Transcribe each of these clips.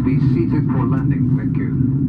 Be seated for landing, thank you.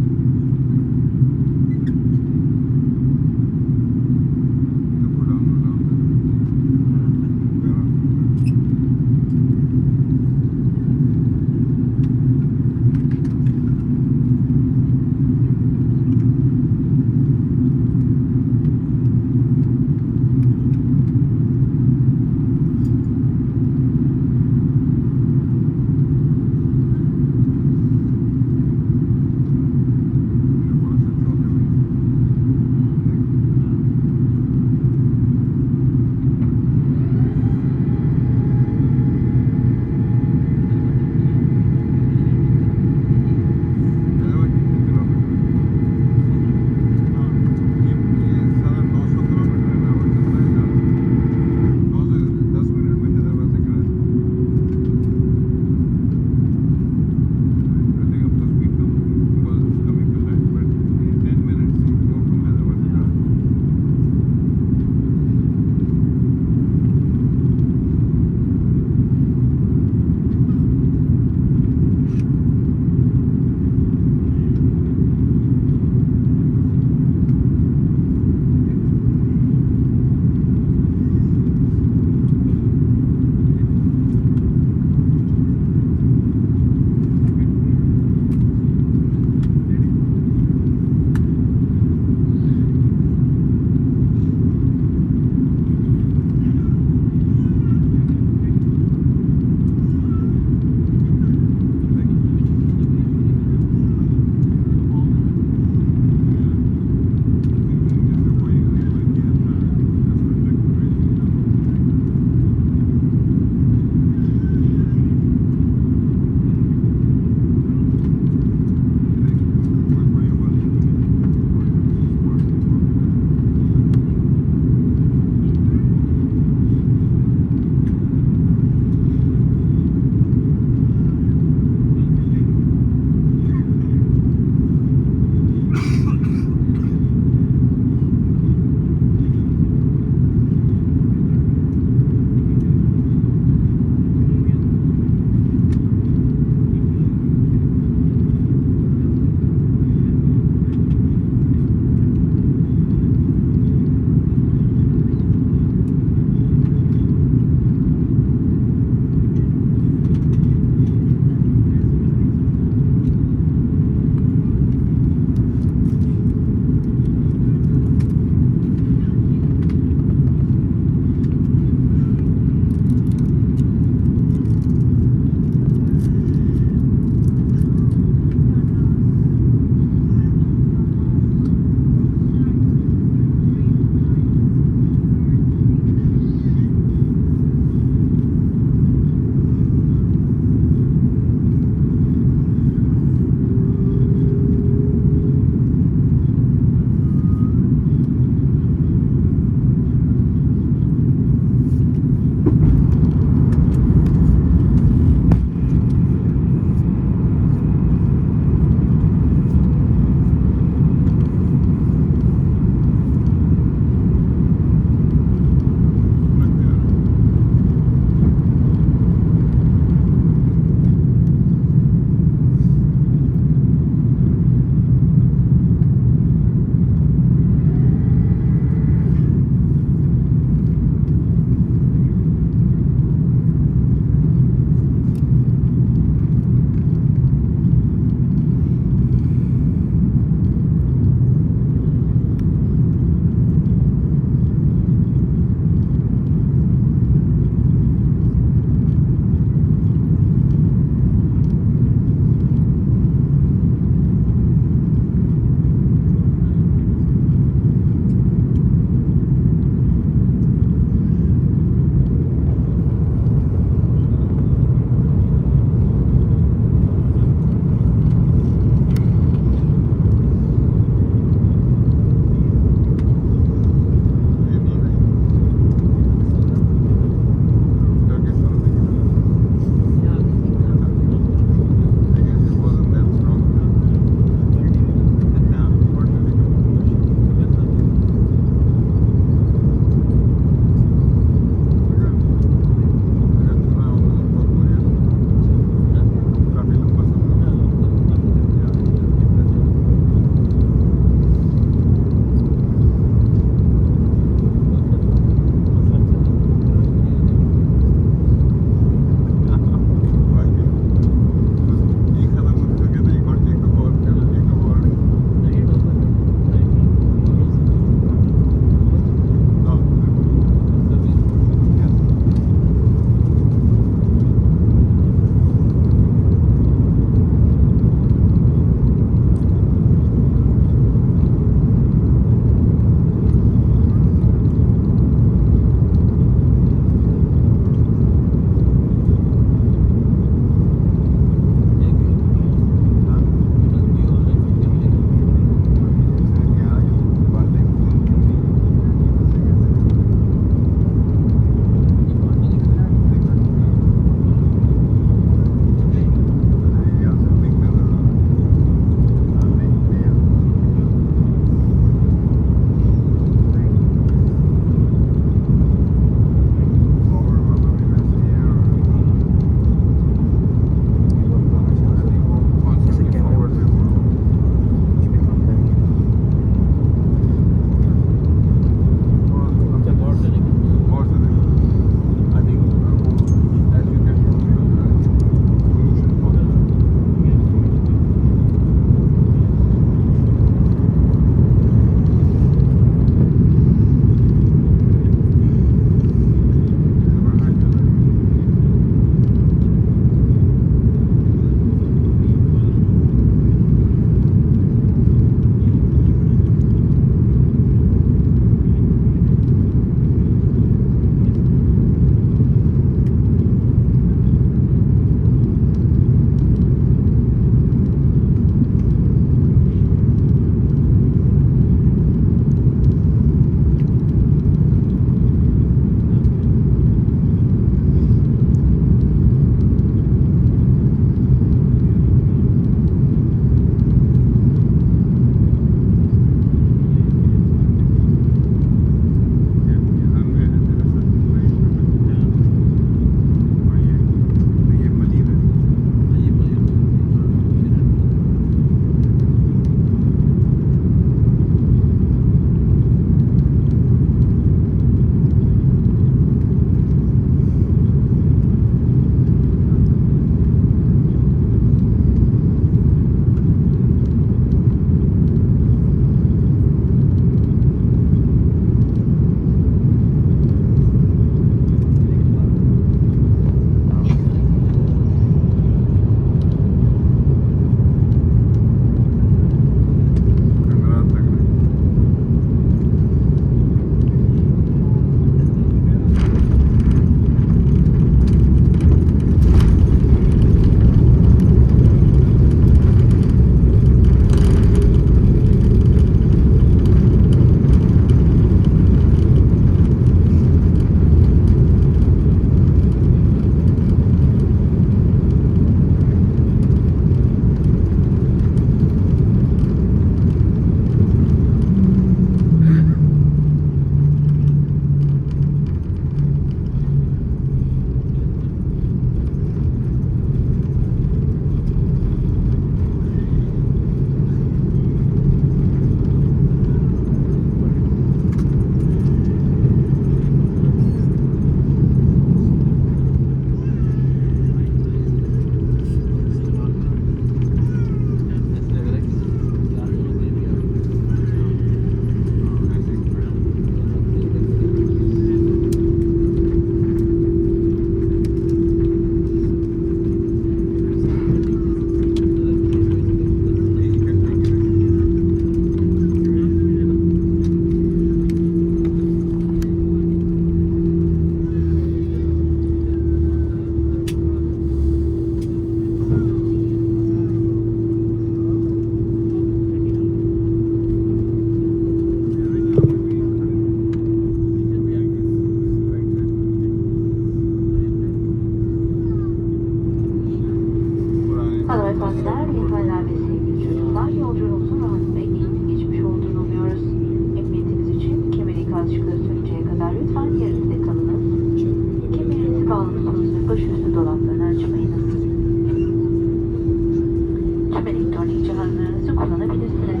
kullanabilirsiniz.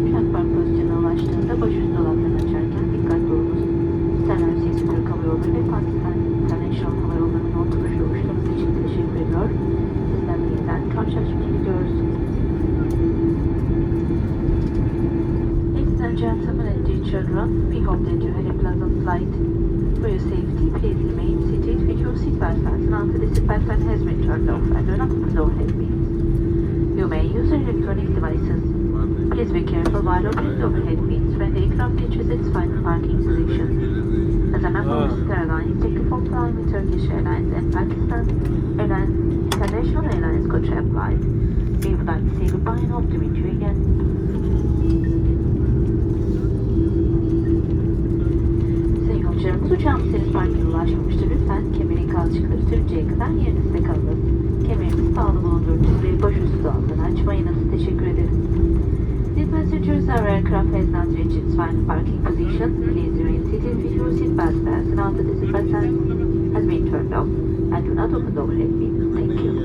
Uçak park pozisyonuna ulaştığında başüstü dolaplarını açarken dikkatli olunuz. Star Alliance Türk Hava Yolları ve Pakistan International Hava Yolları'nın otobüs uçuşlarınız için teşekkür ediyor. Sizden yeniden karşılaşmak diliyoruz. Ladies and gentlemen and dear children, we hope that you had a pleasant flight. For your safety, please remain seated with your seatbelt fastened until the seatbelt fan has been turned off and do not open the overhead bins. You may use your electronic devices. Please be careful while opening the overhead bins when the aircraft reaches its final parking position. As a member of Star Alliance, thank you for flying with Turkish Airlines and Pakistan Airlines International Airlines could apply. We would like to say goodbye and hope to meet you again. Sayın yolcularımız, uçağımız henüz parkine ulaşmamıştır. Lütfen kemerin kalçıkları sürünceye kadar yerinizde kalın. Kemerimiz bağlı bulundurduğu ve başüstü dolaplarını açmayınız. Teşekkür ederim. Dear passengers, our aircraft has not reached its final parking position. Please remain seated with your seatbelt fastened until the seatbelt sign has been turned off and do not open the overhead bin. Thank you.